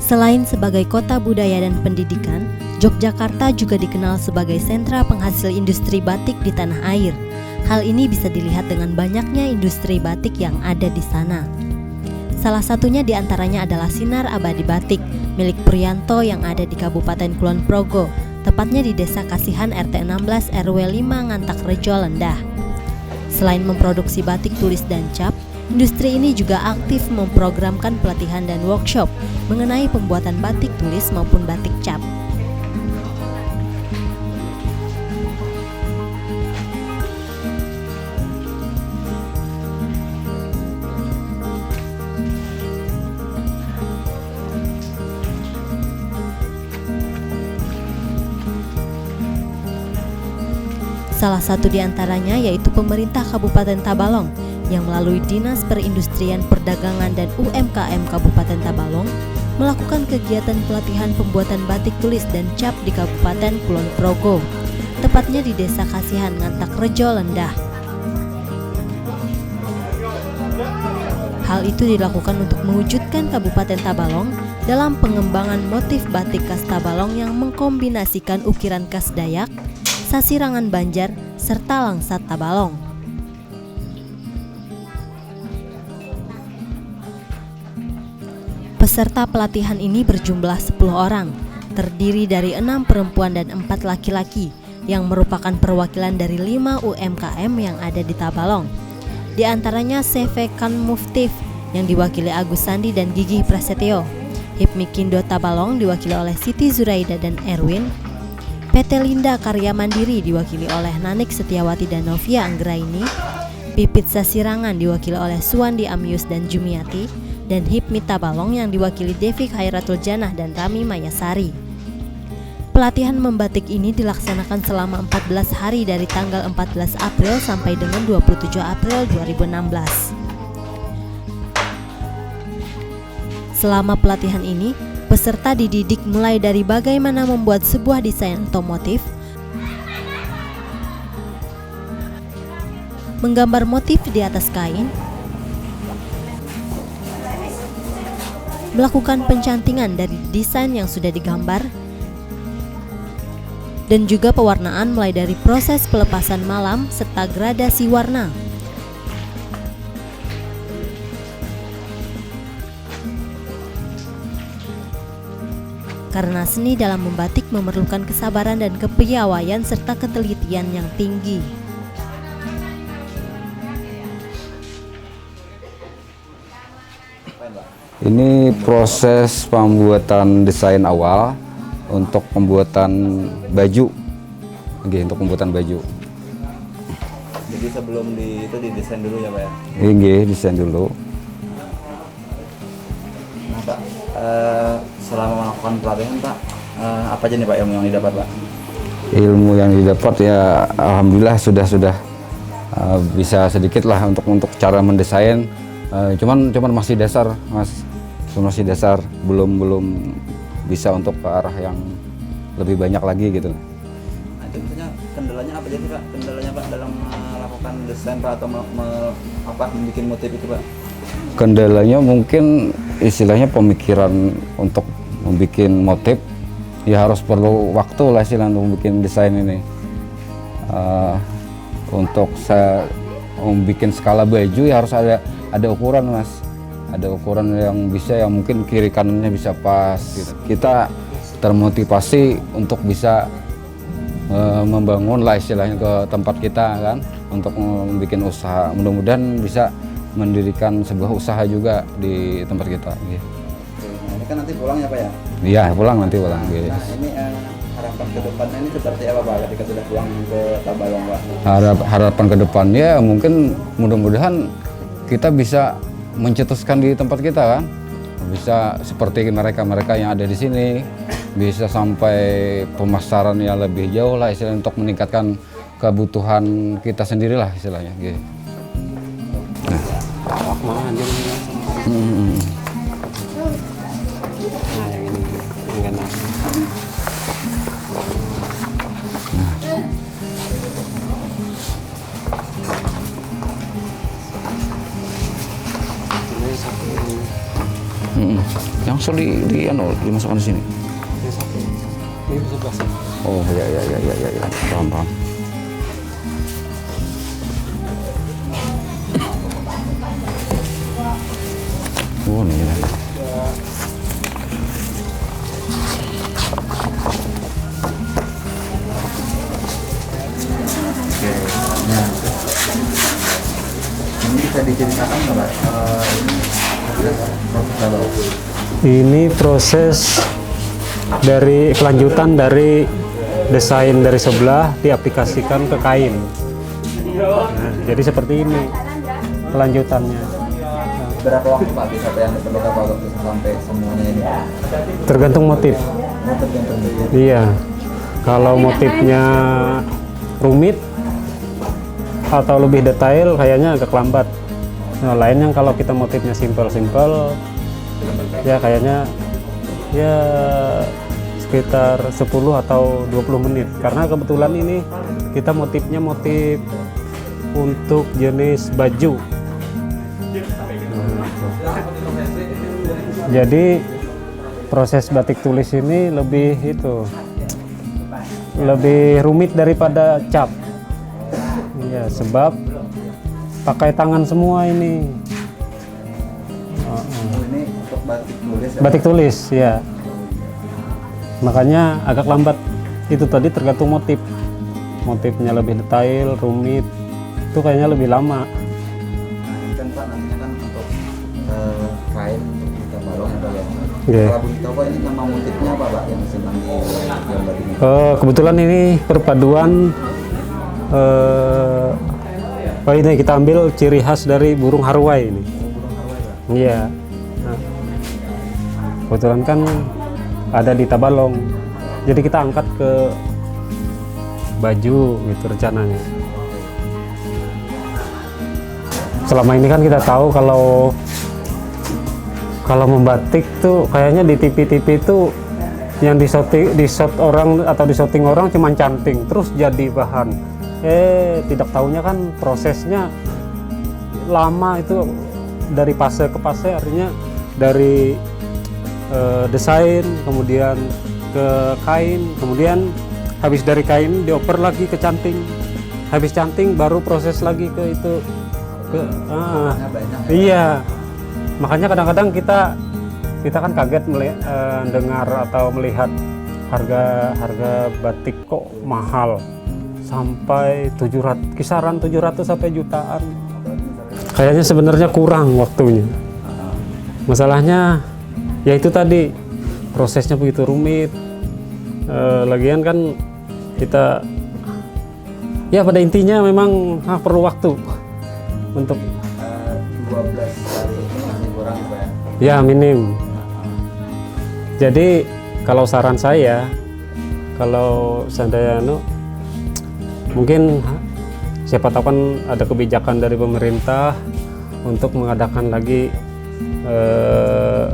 Selain sebagai kota budaya dan pendidikan, Yogyakarta juga dikenal sebagai sentra penghasil industri batik di tanah air. Hal ini bisa dilihat dengan banyaknya industri batik yang ada di sana. Salah satunya diantaranya adalah Sinar Abadi Batik, milik Priyanto yang ada di Kabupaten Kulon Progo, tepatnya di Desa Kasihan RT 16 RW 5 Ngantak Rejo Lendah. Selain memproduksi batik tulis dan cap, industri ini juga aktif memprogramkan pelatihan dan workshop mengenai pembuatan batik tulis maupun batik cap. Salah satu di antaranya yaitu pemerintah Kabupaten Tabalong yang melalui Dinas Perindustrian Perdagangan dan UMKM Kabupaten Tabalong melakukan kegiatan pelatihan pembuatan batik tulis dan cap di Kabupaten Kulon Progo, tepatnya di Desa Kasihan Ngantak Rejo Lendah. Hal itu dilakukan untuk mewujudkan Kabupaten Tabalong dalam pengembangan motif batik khas Tabalong yang mengkombinasikan ukiran khas Dayak, Sasirangan Banjar, serta Langsat Tabalong. Peserta pelatihan ini berjumlah 10 orang, terdiri dari 6 perempuan dan 4 laki-laki, yang merupakan perwakilan dari 5 UMKM yang ada di Tabalong. Di antaranya CV Kan Muftif yang diwakili Agus Sandi dan Gigi Prasetyo, Hipmikindo Tabalong diwakili oleh Siti Zuraida dan Erwin, PT Linda Karya Mandiri diwakili oleh Nanik Setiawati dan Novia Anggraini, Pipit Sasirangan diwakili oleh Suwandi Amius dan Jumiati, dan Hipmi Tabalong yang diwakili Devi Khairatul Janah dan Rami Mayasari. Pelatihan membatik ini dilaksanakan selama 14 hari dari tanggal 14 April sampai dengan 27 April 2016. Selama pelatihan ini, peserta dididik mulai dari bagaimana membuat sebuah desain atau motif, menggambar motif di atas kain, melakukan pencantingan dari desain yang sudah digambar, dan juga pewarnaan mulai dari proses pelepasan malam serta gradasi warna. Karena seni dalam membatik memerlukan kesabaran dan kepiawaian serta ketelitian yang tinggi. Ini proses pembuatan desain awal untuk pembuatan baju. Oke, untuk pembuatan baju. Jadi sebelum itu didesain dulu ya Pak ya? Iya, desain dulu. Nah Pak, selama melakukan pelatihan Pak, apa aja nih Pak ilmu yang didapat Pak? Ilmu yang didapat ya alhamdulillah sudah bisa sedikit lah untuk cara mendesain. Cuman masih dasar Mas, masih dasar, belum bisa untuk ke arah yang lebih banyak lagi gitu. Nah, itu misalnya kendalanya apa aja sih Pak? Kendalanya Pak dalam melakukan desain Pak atau membuat motif itu Pak? Kendalanya mungkin istilahnya pemikiran untuk membuat motif, ya harus perlu waktu lah istilahnya untuk bikin desain ini. Untuk saya membuat skala baju ya harus ada ukuran Mas, ada ukuran yang mungkin kiri kanannya bisa pas gitu. Kita termotivasi untuk bisa membangun lah istilahnya ke tempat kita kan, untuk membuat usaha. Mudah-mudahan bisa mendirikan sebuah usaha juga di tempat kita. Gitu. Nah, ini kan nanti pulang ya Pak ya? Iya, pulang nanti pulang. Gitu. Nah ini harapan ke depannya ini seperti apa Pak ketika sudah pulang ke Tabalong Pak? Harapan ke depannya mungkin mudah-mudahan kita bisa mencetuskan di tempat kita kan, bisa seperti mereka yang ada di sini, bisa sampai pemasaran yang lebih jauh lah istilahnya, untuk meningkatkan kebutuhan kita sendiri lah istilahnya gitu. Yang So dimasukkan di sini. Ini sebelah sini. Oh ya, paham. Oh nih. Nah, ini bisa diceritakan nggak Pak? Ini proses dari kelanjutan dari desain dari sebelah diaplikasikan ke kain. Nah, jadi seperti ini kelanjutannya. Berapa waktu Pak bisa yang diperlukan Pak untuk bisa sampai semuanya ini? Tergantung motif. Motif yang terbentuk. Iya. Kalau motifnya rumit atau lebih detail kayaknya agak lambat. Nah, lainnya kalau kita motifnya simpel ya kayaknya ya sekitar 10 atau 20 menit karena kebetulan ini kita motifnya motif untuk jenis baju. Jadi proses batik tulis ini lebih rumit daripada cap. Ya, sebab pakai tangan semua ini. Ini untuk batik tulis. Batik tulis, ya. Makanya agak lambat. Itu tadi tergantung motif. Motifnya lebih detail, rumit, itu kayaknya lebih lama. Kan Pak namanya kan untuk kain untuk kita balong atau ya. Yeah. Kalau begitu Pak ini nama motifnya apa Pak yang sedang digambar ini? Kebetulan ini perpaduan ini kita ambil ciri khas dari burung haruai ini. Iya. Nah, kebetulan kan ada di Tabalong. Jadi kita angkat ke baju gitu rencananya. Selama ini kan kita tahu kalau membatik tuh kayaknya di TV-TV itu yang di shot orang atau di shooting orang cuma canting terus jadi bahan. Tidak tahunya kan prosesnya lama, itu dari fase ke fase, artinya dari desain kemudian ke kain, kemudian habis dari kain dioper lagi ke canting, habis canting baru proses lagi ke itu iya. Makanya kadang-kadang kita kan kaget dengar atau melihat harga batik kok mahal sampai 700, kisaran 700 sampai jutaan. Kayaknya sebenarnya kurang waktunya. Masalahnya ya itu tadi, prosesnya begitu rumit. Lagian kan kita ya pada intinya memang perlu waktu untuk 12 kali ini masih kurang Pak ya? Ya minim. Jadi kalau saran saya, kalau seandainya mungkin siapa tahu kan ada kebijakan dari pemerintah untuk mengadakan lagi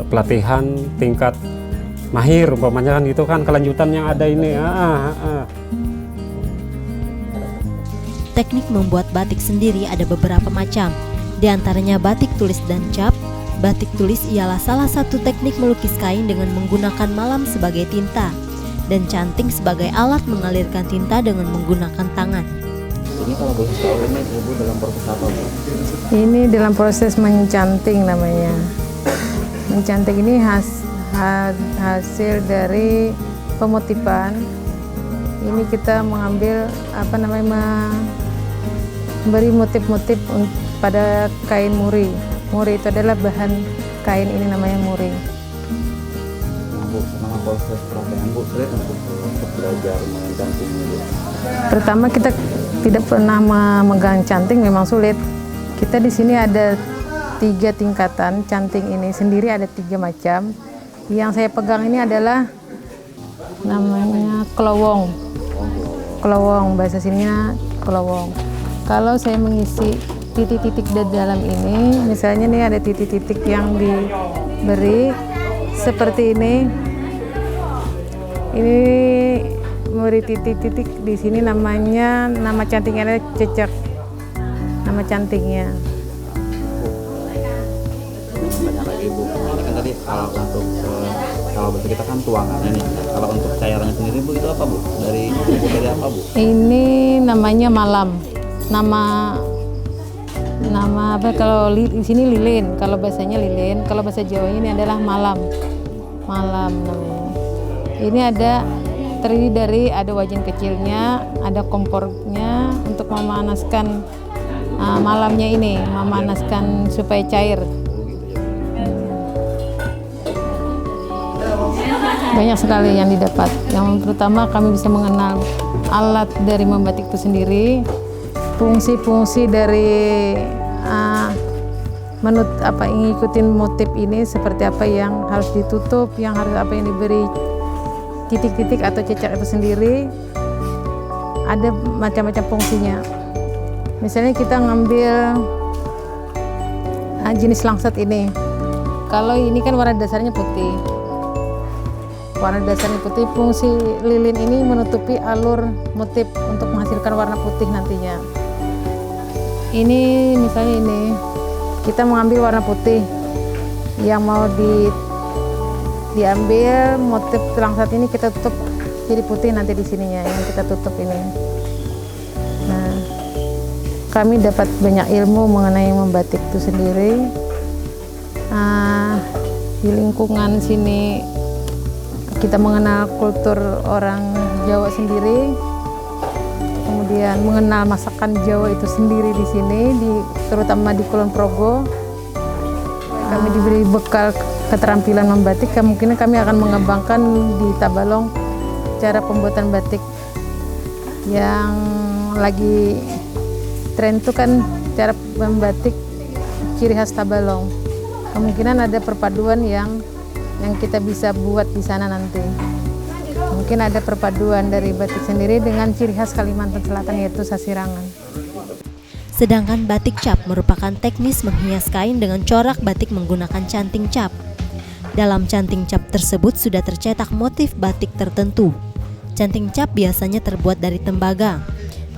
pelatihan tingkat mahir, umpamanya kan itu kan kelanjutan yang ada ini. Teknik membuat batik sendiri ada beberapa macam, di antaranya batik tulis dan cap. Batik tulis ialah salah satu teknik melukis kain dengan menggunakan malam sebagai tinta, dan canting sebagai alat mengalirkan tinta dengan menggunakan tangan. Ini kalau boleh tahu ini Ibu dalam proses apa Bu? Ini dalam proses mencanting namanya. Mencanting ini hasil dari pemotifan. Ini kita mengambil memberi motif-motif pada kain muri. Muri itu adalah bahan kain, ini namanya muri. Nah Bu, selama proses pelatihan Bu sulit untuk belajar mencanting ini. Pertama kita tidak pernah memegang canting, memang sulit. Kita di sini ada 3 tingkatan canting ini sendiri, ada 3 macam. Yang saya pegang ini adalah namanya kelowong. Kelowong, bahasa sininya kelowong. Kalau saya mengisi titik-titik di dalam ini, misalnya nih ada titik-titik yang diberi seperti ini. Ini memberi titik-titik di sini, nama cantingnya adalah cecek. Nama cantingnya. Banyak lagi Bu. Ini kan tadi Kalau untuk kalau berarti kita kan tuangannya nih. Kalau untuk cairannya sendiri Bu itu apa Bu? Dari apa Bu? Ini namanya malam. Nama apa kalau di sini lilin, kalau bahasanya lilin, kalau bahasa Jawanya ini adalah malam. Malam namanya. Ini terdiri dari ada wajan kecilnya, ada kompornya untuk memanaskan malamnya ini, memanaskan supaya cair. Banyak sekali yang didapat. Yang pertama kami bisa mengenal alat dari membatik itu sendiri, fungsi-fungsi dari ngikutin motif ini seperti apa yang harus ditutup, yang harus apa yang diberi titik-titik atau cecer itu sendiri. Ada macam-macam fungsinya. Misalnya kita ngambil jenis langsat ini. Kalau ini kan warna dasarnya putih. Warna dasarnya putih, fungsi lilin ini menutupi alur motif untuk menghasilkan warna putih nantinya. Ini misalnya ini, kita mengambil warna putih yang mau diambil motif langsat ini kita tutup jadi putih nanti di sininya yang kita tutup ini. Nah, kami dapat banyak ilmu mengenai membatik itu sendiri. Di lingkungan sini kita mengenal kultur orang Jawa sendiri, kemudian mengenal masakan Jawa itu sendiri di sini, terutama di Kulon Progo. Kami diberi bekal keterampilan membatik, kemungkinan kami akan mengembangkan di Tabalong cara pembuatan batik yang lagi tren itu kan cara membatik ciri khas Tabalong. Kemungkinan ada perpaduan yang kita bisa buat di sana nanti. Mungkin ada perpaduan dari batik sendiri dengan ciri khas Kalimantan Selatan yaitu sasirangan. Sedangkan batik cap merupakan teknis menghias kain dengan corak batik menggunakan canting cap. Dalam canting cap tersebut sudah tercetak motif batik tertentu. Canting cap biasanya terbuat dari tembaga.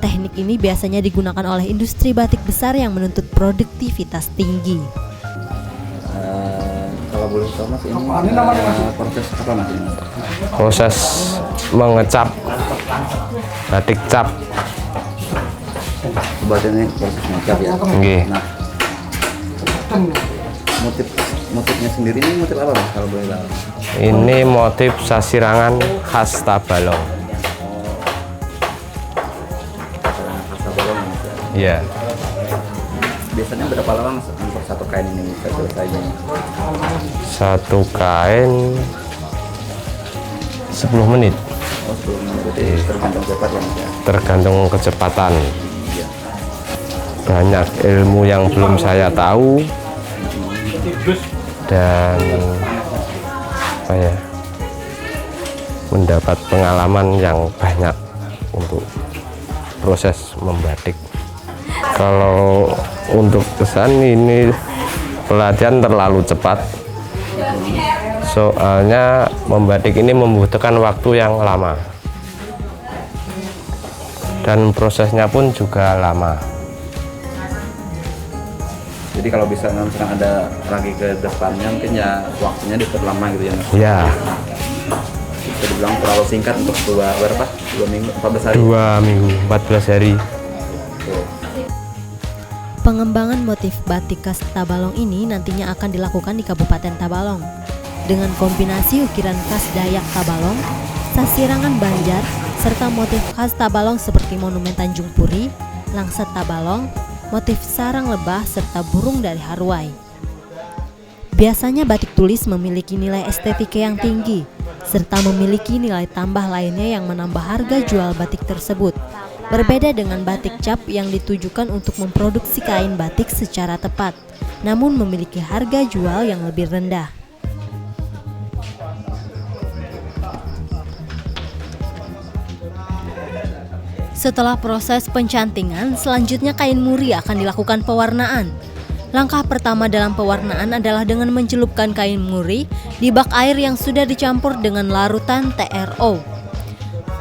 Teknik ini biasanya digunakan oleh industri batik besar yang menuntut produktivitas tinggi. Kalau boleh tahu Mas, ini proses apa Mas ini? Proses mengecap batik cap. Berarti ini proses mengecap ya? Nggih. Nah, motifnya sendiri ini motif apa Mas kalau boleh tahu? Ini motif sasirangan khas Tabalong. Khas Tabalong ya Mas ya? Iya. Biasanya berapa lama Mas untuk satu kain ini bisa selesainya? Satu kain 10 menit. Oh, 10 menit. Berarti tergantung cepat ya Mas ya? Tergantung kecepatan. Banyak ilmu yang belum saya tahu dan mendapat pengalaman yang banyak untuk proses membatik. Kalau untuk kesan ini pelatihan terlalu cepat, soalnya membatik ini membutuhkan waktu yang lama dan prosesnya pun juga lama. Jadi kalau bisa misalkan ada lagi ke depannya mungkin ya waktunya diperlama gitu ya Mas? Ya, Bisa dibilang terlalu singkat untuk berapa? 2 minggu, 14 hari? 2 minggu, 14 hari. Pengembangan motif batik khas Tabalong ini nantinya akan dilakukan di Kabupaten Tabalong dengan kombinasi ukiran khas Dayak Tabalong, sasirangan Banjar, serta motif khas Tabalong seperti monumen Tanjung Puri, langsat Tabalong, motif sarang lebah, serta burung dari Haruai. Biasanya batik tulis memiliki nilai estetika yang tinggi, serta memiliki nilai tambah lainnya yang menambah harga jual batik tersebut. Berbeda dengan batik cap yang ditujukan untuk memproduksi kain batik secara tepat, namun memiliki harga jual yang lebih rendah. Setelah proses pencantingan, selanjutnya kain muri akan dilakukan pewarnaan. Langkah pertama dalam pewarnaan adalah dengan mencelupkan kain muri di bak air yang sudah dicampur dengan larutan TRO.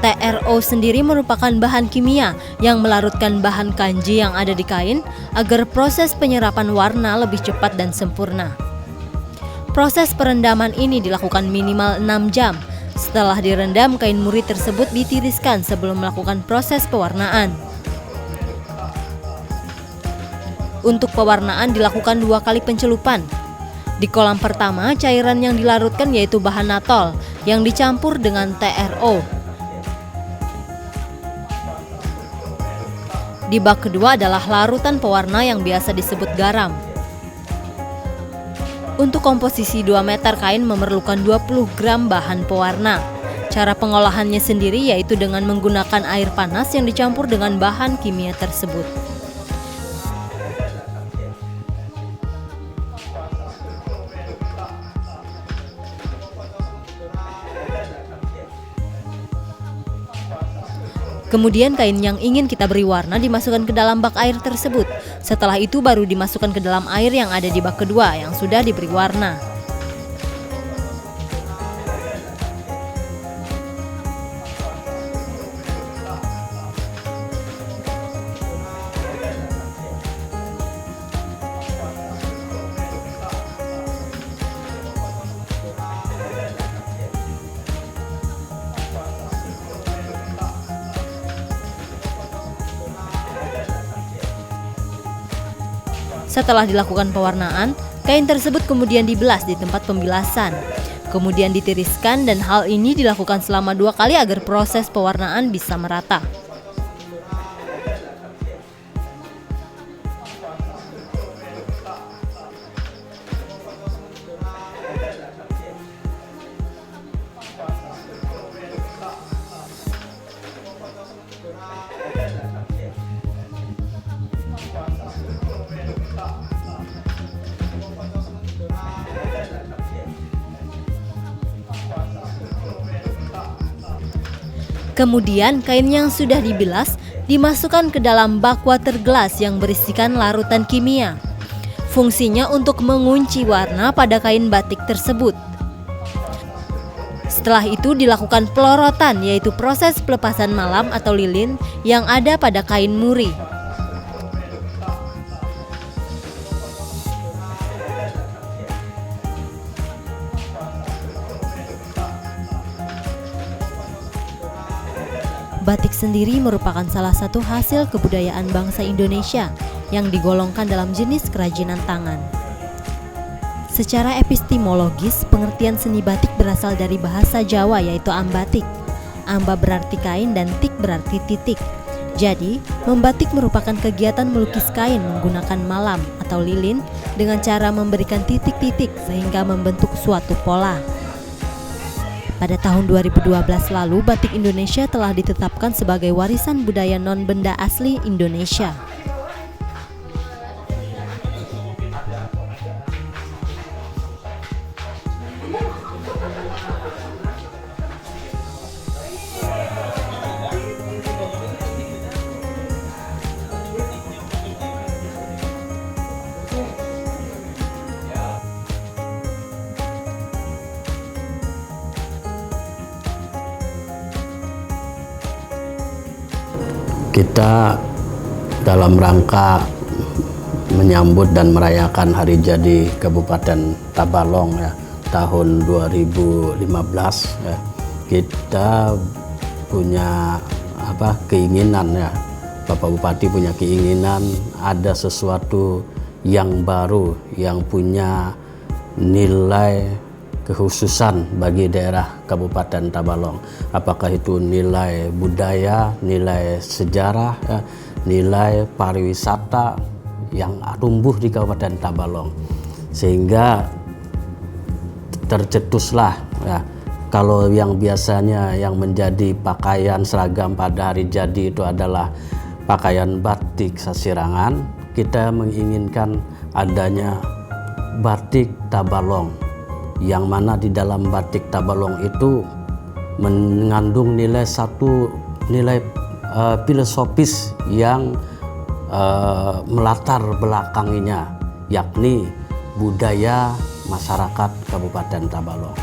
TRO sendiri merupakan bahan kimia yang melarutkan bahan kanji yang ada di kain agar proses penyerapan warna lebih cepat dan sempurna. Proses perendaman ini dilakukan minimal 6 jam. Setelah direndam, kain muri tersebut ditiriskan sebelum melakukan proses pewarnaan. Untuk pewarnaan dilakukan 2 kali pencelupan. Di kolam pertama, cairan yang dilarutkan yaitu bahan natol yang dicampur dengan TRO. Di bak kedua adalah larutan pewarna yang biasa disebut garam. Untuk komposisi 2 meter kain memerlukan 20 gram bahan pewarna. Cara pengolahannya sendiri yaitu dengan menggunakan air panas yang dicampur dengan bahan kimia tersebut. Kemudian kain yang ingin kita beri warna dimasukkan ke dalam bak air tersebut. Setelah itu baru dimasukkan ke dalam air yang ada di bak kedua yang sudah diberi warna. Setelah dilakukan pewarnaan, kain tersebut kemudian dibelas di tempat pembilasan. Kemudian ditiriskan dan hal ini dilakukan selama 2 kali agar proses pewarnaan bisa merata. Kemudian kain yang sudah dibilas dimasukkan ke dalam bak water glass yang berisikan larutan kimia. Fungsinya untuk mengunci warna pada kain batik tersebut. Setelah itu dilakukan pelorotan, yaitu proses pelepasan malam atau lilin yang ada pada kain muri. Batik sendiri merupakan salah satu hasil kebudayaan bangsa Indonesia yang digolongkan dalam jenis kerajinan tangan. Secara epistemologis, pengertian seni batik berasal dari bahasa Jawa yaitu ambatik. Amba berarti kain dan tik berarti titik. Jadi, membatik merupakan kegiatan melukis kain menggunakan malam atau lilin dengan cara memberikan titik-titik sehingga membentuk suatu pola. Pada tahun 2012 lalu, batik Indonesia telah ditetapkan sebagai warisan budaya non-benda asli Indonesia. Kita dalam rangka menyambut dan merayakan hari jadi Kabupaten Tabalong ya, tahun 2015 ya, kita punya keinginan ya, Bapak Bupati punya keinginan ada sesuatu yang baru yang punya nilai kekhususan bagi daerah Kabupaten Tabalong. Apakah itu nilai budaya, nilai sejarah, ya, nilai pariwisata yang tumbuh di Kabupaten Tabalong. Sehingga tercetuslah ya, kalau yang biasanya yang menjadi pakaian seragam pada hari jadi itu adalah pakaian batik Sasirangan, kita menginginkan adanya batik Tabalong, yang mana di dalam batik Tabalong itu mengandung nilai filosofis yang melatar belakanginya, yakni budaya masyarakat Kabupaten Tabalong.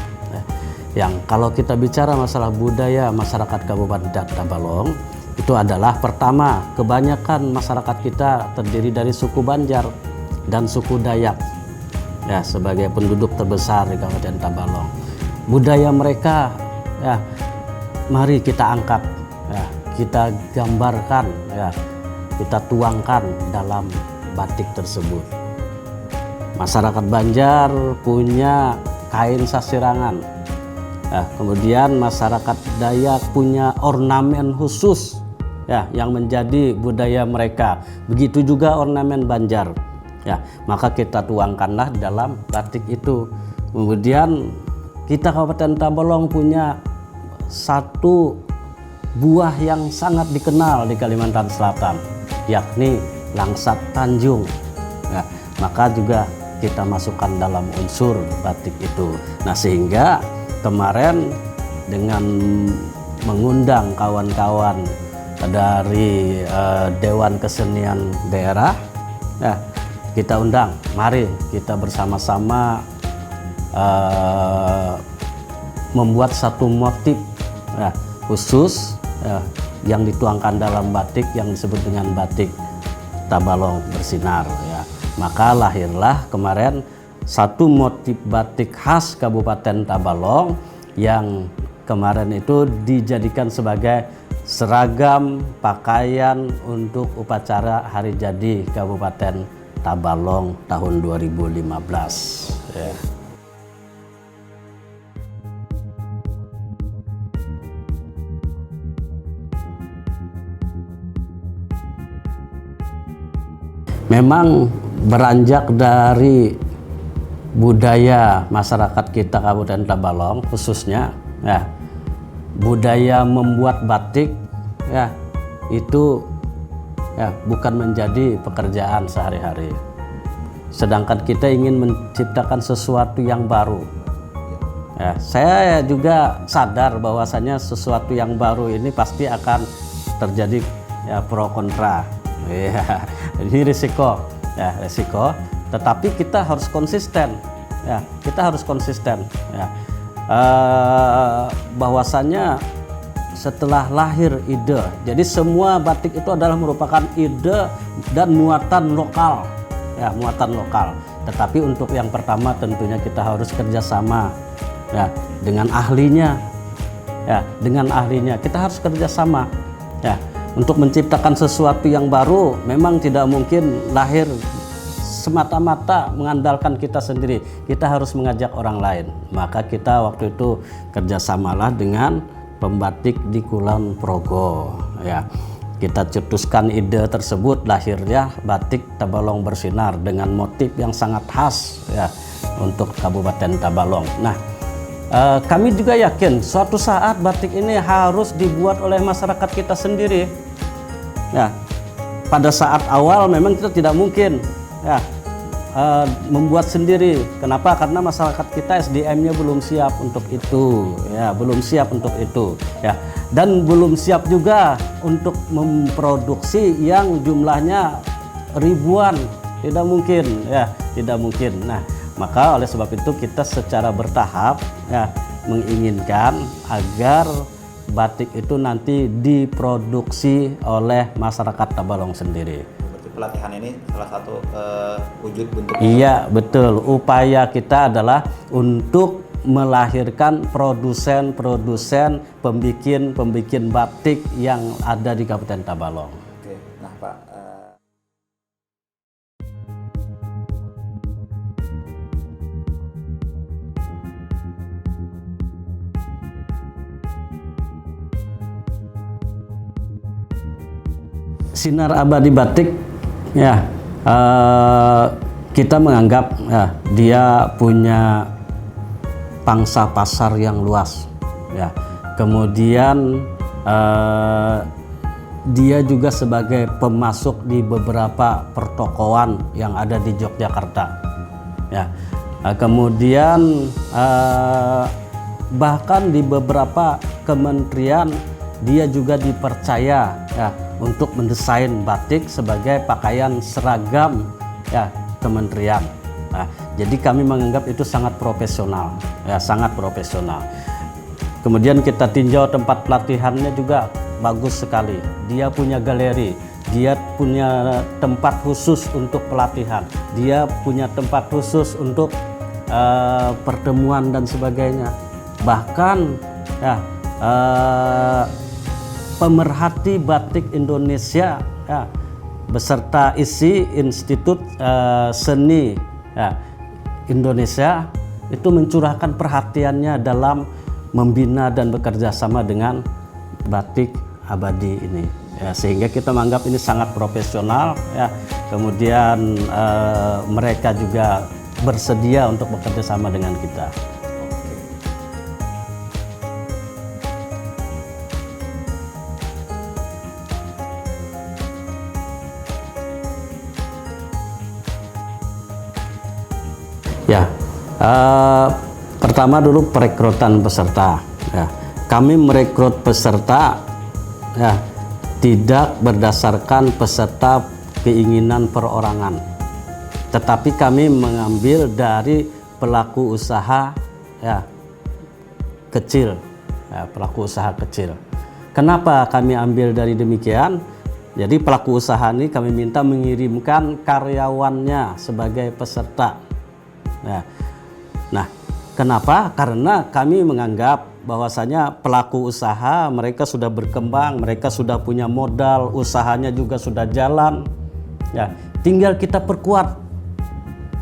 Yang kalau kita bicara masalah budaya masyarakat Kabupaten Tabalong, itu adalah pertama, kebanyakan masyarakat kita terdiri dari suku Banjar dan suku Dayak. ya sebagai penduduk terbesar di Kabupaten Tabalong. Budaya mereka ya mari kita angkat, ya, kita gambarkan, ya, kita tuangkan dalam batik tersebut. Masyarakat Banjar punya kain sasirangan, ya, kemudian masyarakat Dayak punya ornamen khusus, ya, yang menjadi budaya mereka. Begitu juga ornamen Banjar, ya, maka kita tuangkanlah dalam batik itu. Kemudian kita Kabupaten Tabalong punya satu buah yang sangat dikenal di Kalimantan Selatan, yakni langsat Tanjung, ya, maka juga kita masukkan dalam unsur batik itu. Nah, sehingga kemarin dengan mengundang kawan-kawan dari Dewan Kesenian Daerah, ya, kita undang, mari kita bersama-sama membuat satu motif, ya, khusus, ya, yang dituangkan dalam batik yang disebut dengan batik Tabalong Bersinar, ya. Maka lahirlah kemarin satu motif batik khas Kabupaten Tabalong yang kemarin itu dijadikan sebagai seragam pakaian untuk upacara Hari Jadi Kabupaten Tabalong tahun 2015, ya. Memang beranjak dari budaya masyarakat kita Kabupaten Tabalong khususnya, ya, budaya membuat batik, ya, itu, ya, bukan menjadi pekerjaan sehari-hari. Sedangkan kita ingin menciptakan sesuatu yang baru. Ya, saya juga sadar bahwasanya sesuatu yang baru ini pasti akan terjadi, ya, pro kontra. Ya, ini risiko, ya, risiko. Tetapi kita harus konsisten, ya, kita harus konsisten, ya. Bahwasanya setelah lahir ide, jadi semua batik itu adalah merupakan ide dan muatan lokal, ya, muatan lokal. Tetapi untuk yang pertama tentunya kita harus kerjasama, ya, dengan ahlinya, ya, dengan ahlinya kita harus kerjasama, ya. Untuk menciptakan sesuatu yang baru memang tidak mungkin lahir semata-mata mengandalkan kita sendiri. Kita harus mengajak orang lain. Maka kita waktu itu kerjasamalah dengan pembatik di Kulon Progo, ya. Kita cetuskan ide tersebut, lahirnya batik Tabalong Bersinar dengan motif yang sangat khas, ya, untuk Kabupaten Tabalong. Nah, kami juga yakin suatu saat batik ini harus dibuat oleh masyarakat kita sendiri. Ya, pada saat awal memang kita tidak mungkin, ya, membuat sendiri. Kenapa? Karena masyarakat kita SDM-nya belum siap untuk itu, ya, belum siap untuk itu, ya, dan belum siap juga untuk memproduksi yang jumlahnya ribuan. Tidak mungkin, ya, tidak mungkin. Nah, maka oleh sebab itu kita secara bertahap, ya, menginginkan agar batik itu nanti diproduksi oleh masyarakat Tabalong sendiri. Berarti pelatihan ini salah satu wujud bentuk. Iya, betul. Upaya kita adalah untuk melahirkan produsen-produsen pembikin batik yang ada di Kabupaten Tabalong. Oke, nah Pak. Sinar Abadi Batik, ya, kita menganggap, ya, dia punya pangsa pasar yang luas, ya. Kemudian dia juga sebagai pemasok di beberapa pertokoan yang ada di Yogyakarta, ya. Kemudian bahkan di beberapa kementerian dia juga dipercaya, ya, untuk mendesain batik sebagai pakaian seragam, ya, kementerian. Nah, jadi kami menganggap itu sangat profesional, ya, sangat profesional. Kemudian kita tinjau tempat pelatihannya juga bagus sekali. Dia punya galeri. dia punya tempat khusus untuk pelatihan, dia punya tempat khusus untuk pertemuan dan sebagainya. Bahkan ya, pemerhati batik Indonesia ya, beserta ISI, Institut Seni ya, Indonesia, itu mencurahkan perhatiannya dalam membina dan bekerja sama dengan batik abadi ini ya, sehingga kita menganggap ini sangat profesional ya. Kemudian mereka juga bersedia untuk bekerja sama dengan kita. Ya, pertama dulu perekrutan peserta. Ya, kami merekrut peserta ya, tidak berdasarkan peserta keinginan perorangan, tetapi kami mengambil dari pelaku usaha ya, kecil, ya, pelaku usaha kecil. Kenapa kami ambil dari demikian? Jadi pelaku usaha ini kami minta mengirimkan karyawannya sebagai peserta. Ya. Nah, kenapa? Karena kami menganggap bahwasanya pelaku usaha mereka sudah berkembang, mereka sudah punya modal, usahanya juga sudah jalan. Ya, tinggal kita perkuat.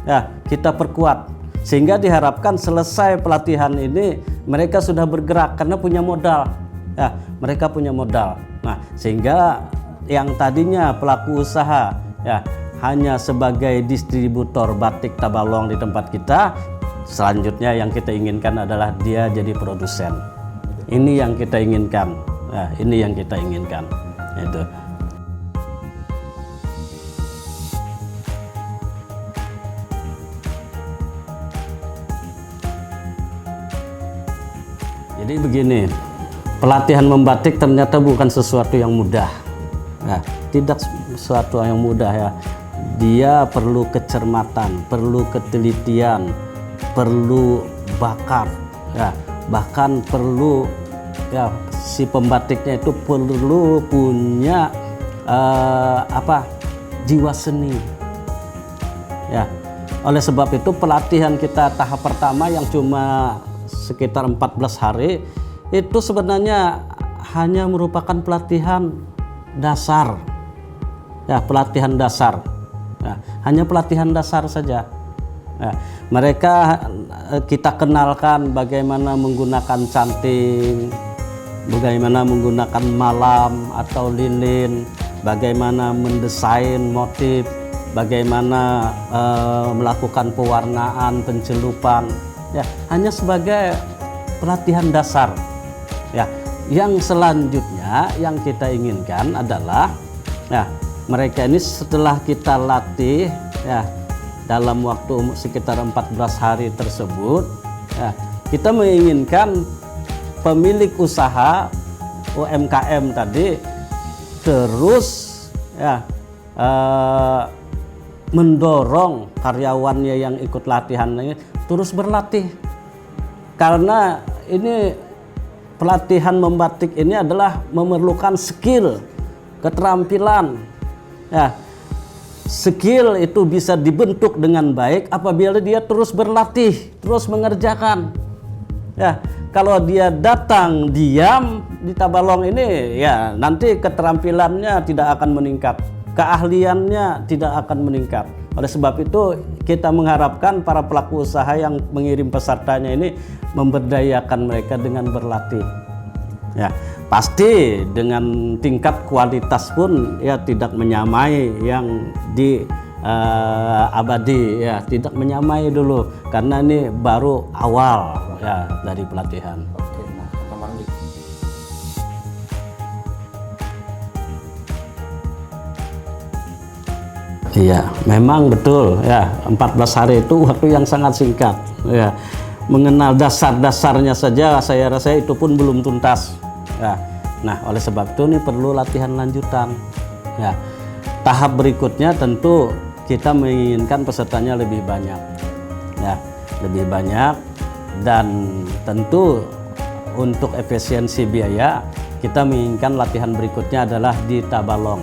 Ya, kita perkuat sehingga diharapkan selesai pelatihan ini mereka sudah bergerak karena punya modal. Ya, mereka punya modal. Nah, sehingga yang tadinya pelaku usaha ya hanya sebagai distributor batik Tabalong di tempat kita, selanjutnya yang kita inginkan adalah dia jadi produsen. Ini yang kita inginkan. Nah, ini yang kita inginkan. Itu. Jadi begini, pelatihan membatik ternyata bukan sesuatu yang mudah. Nah, tidak sesuatu yang mudah ya. Dia perlu kecermatan, perlu ketelitian, perlu bakat, ya, bahkan perlu ya si pembatiknya itu perlu punya jiwa seni. Ya, oleh sebab itu pelatihan kita tahap pertama yang cuma sekitar 14 hari itu sebenarnya hanya merupakan pelatihan dasar, ya pelatihan dasar. Ya, hanya pelatihan dasar saja. Ya, mereka kita kenalkan bagaimana menggunakan canting, bagaimana menggunakan malam atau lilin, bagaimana mendesain motif, bagaimana melakukan pewarnaan, pencelupan. Ya, hanya sebagai pelatihan dasar. Ya, yang selanjutnya yang kita inginkan adalah ya, mereka ini setelah kita latih ya dalam waktu sekitar 14 hari tersebut ya, kita menginginkan pemilik usaha UMKM tadi terus ya mendorong karyawannya yang ikut latihan ini terus berlatih, karena ini pelatihan membatik ini adalah memerlukan skill, keterampilan. Ya, skill itu bisa dibentuk dengan baik apabila dia terus berlatih, terus mengerjakan. Ya, kalau dia datang diam di Tabalong ini, ya nanti keterampilannya tidak akan meningkat, keahliannya tidak akan meningkat. Oleh sebab itu kita mengharapkan para pelaku usaha yang mengirim pesertanya ini memberdayakan mereka dengan berlatih. Ya, pasti dengan tingkat kualitas pun ya tidak menyamai yang di abadi, ya tidak menyamai dulu karena ini baru awal ya dari pelatihan. Oke, nah kemarin Iya, memang betul ya, 14 hari itu waktu yang sangat singkat ya. Mengenal dasar-dasarnya saja saya rasa itu pun belum tuntas ya. Nah, oleh sebab itu ini perlu latihan lanjutan ya. Tahap berikutnya tentu kita menginginkan pesertanya lebih banyak ya, lebih banyak, dan tentu untuk efisiensi biaya kita menginginkan latihan berikutnya adalah di Tabalong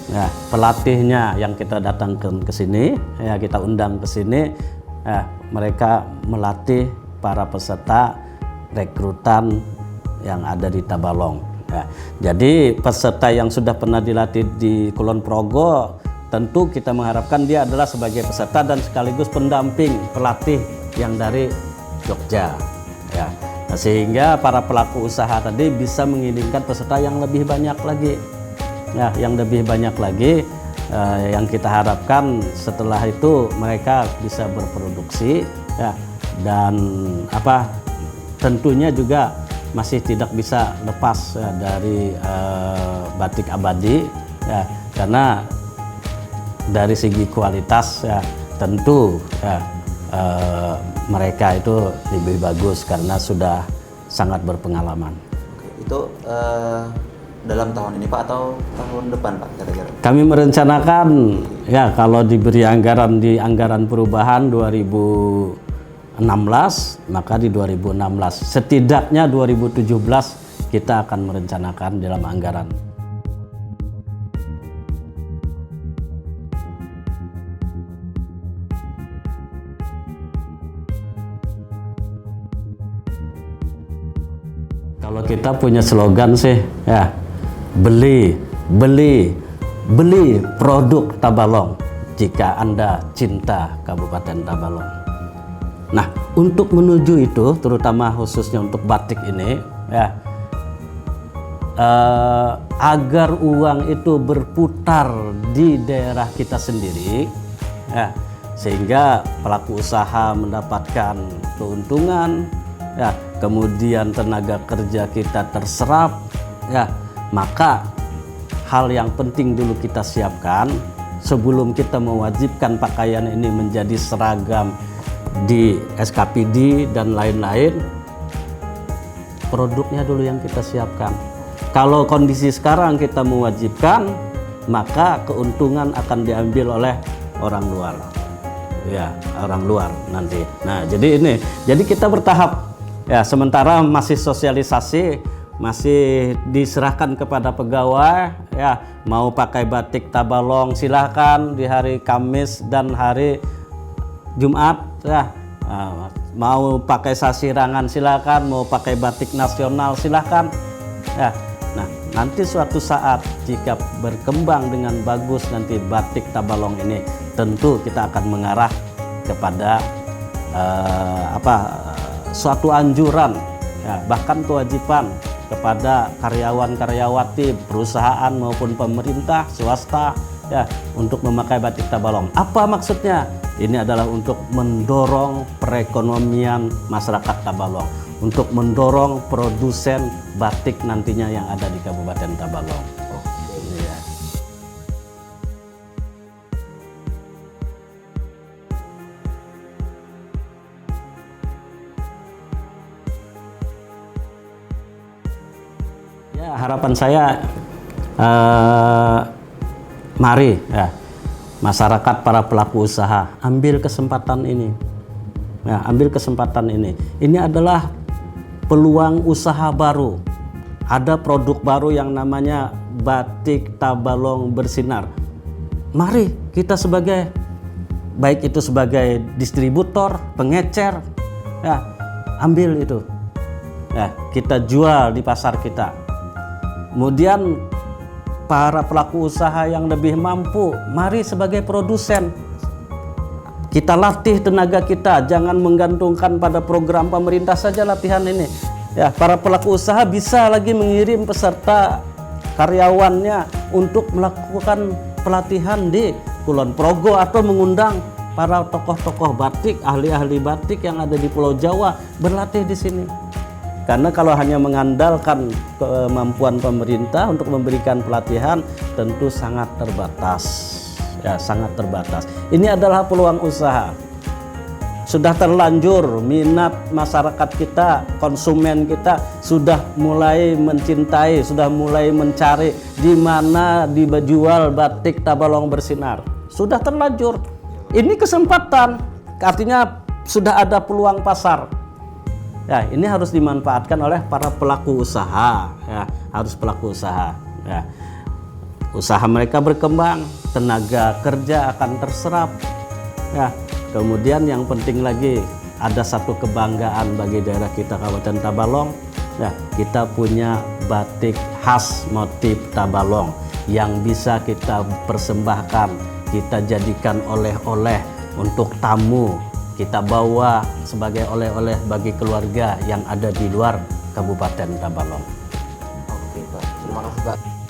Ya, pelatihnya yang kita datangkan ke sini, ya kita undang ke sini, ya, mereka melatih para peserta rekrutan yang ada di Tabalong. Ya, jadi peserta yang sudah pernah dilatih di Kulon Progo, tentu kita mengharapkan dia adalah sebagai peserta dan sekaligus pendamping pelatih yang dari Jogja. Ya, nah, sehingga para pelaku usaha tadi bisa mengirimkan peserta yang lebih banyak lagi. Ya, yang lebih banyak lagi, yang kita harapkan setelah itu mereka bisa berproduksi, ya, dan tentunya juga masih tidak bisa lepas ya, dari batik abadi, ya, karena dari segi kualitas ya tentu ya, mereka itu lebih bagus karena sudah sangat berpengalaman. Oke, itu dalam tahun ini Pak atau tahun depan Pak kira-kira? Kami merencanakan ya kalau diberi anggaran di anggaran perubahan 2016, maka di 2016 setidaknya 2017 kita akan merencanakan dalam anggaran. Kalau kita punya slogan sih ya, beli produk Tabalong jika Anda cinta Kabupaten Tabalong. Nah, untuk menuju itu, terutama khususnya untuk batik ini, ya, agar uang itu berputar di daerah kita sendiri, ya, sehingga pelaku usaha mendapatkan keuntungan, ya, kemudian tenaga kerja kita terserap, ya, maka hal yang penting dulu kita siapkan sebelum kita mewajibkan pakaian ini menjadi seragam di SKPD dan lain-lain, produknya dulu yang kita siapkan. Kalau kondisi sekarang kita mewajibkan, maka keuntungan akan diambil oleh orang luar, ya, orang luar nanti. Nah, jadi kita bertahap, ya, sementara masih sosialisasi, masih diserahkan kepada pegawai, ya, mau pakai batik Tabalong silahkan di hari Kamis dan hari Jumat, ya, mau pakai sasirangan silahkan, mau pakai batik nasional silahkan, ya. Nah, nanti suatu saat jika berkembang dengan bagus nanti batik Tabalong ini, tentu kita akan mengarah kepada suatu anjuran, ya, bahkan kewajiban kepada karyawan-karyawati perusahaan maupun pemerintah swasta, ya, untuk memakai batik Tabalong. Apa maksudnya? Ini adalah untuk mendorong perekonomian masyarakat Tabalong, untuk mendorong produsen batik nantinya yang ada di Kabupaten Tabalong. Ya. Ya, harapan saya mari ya masyarakat, para pelaku usaha ambil kesempatan ini. Ya, ambil kesempatan ini. Ini adalah peluang usaha baru. Ada produk baru yang namanya batik Tabalong bersinar. Mari kita sebagai, baik itu sebagai distributor, pengecer, ya, ambil itu. Ya, kita jual di pasar kita. Kemudian para pelaku usaha yang lebih mampu, mari sebagai produsen. Kita latih tenaga kita, jangan menggantungkan pada program pemerintah saja latihan ini. Ya, para pelaku usaha bisa lagi mengirim peserta karyawannya untuk melakukan pelatihan di Kulon Progo atau mengundang para tokoh-tokoh batik, ahli-ahli batik yang ada di Pulau Jawa berlatih di sini. Karena kalau hanya mengandalkan kemampuan pemerintah untuk memberikan pelatihan, tentu sangat terbatas. Ya, sangat terbatas. Ini adalah peluang usaha. Sudah terlanjur minat masyarakat kita, konsumen kita sudah mulai mencintai, sudah mulai mencari di mana dijual batik Tabalong bersinar. Sudah terlanjur. Ini kesempatan, artinya sudah ada peluang pasar. Ya, ini harus dimanfaatkan oleh para pelaku usaha, ya, harus pelaku usaha. Ya. usaha mereka berkembang, tenaga kerja akan terserap. Ya, kemudian yang penting lagi, ada satu kebanggaan bagi daerah kita Kabupaten Tabalong. Ya, kita punya batik khas motif Tabalong yang bisa kita persembahkan, kita jadikan oleh-oleh untuk tamu, kita bawa sebagai oleh-oleh bagi keluarga yang ada di luar Kabupaten Tabalong. Oke Pak, terima kasih Pak.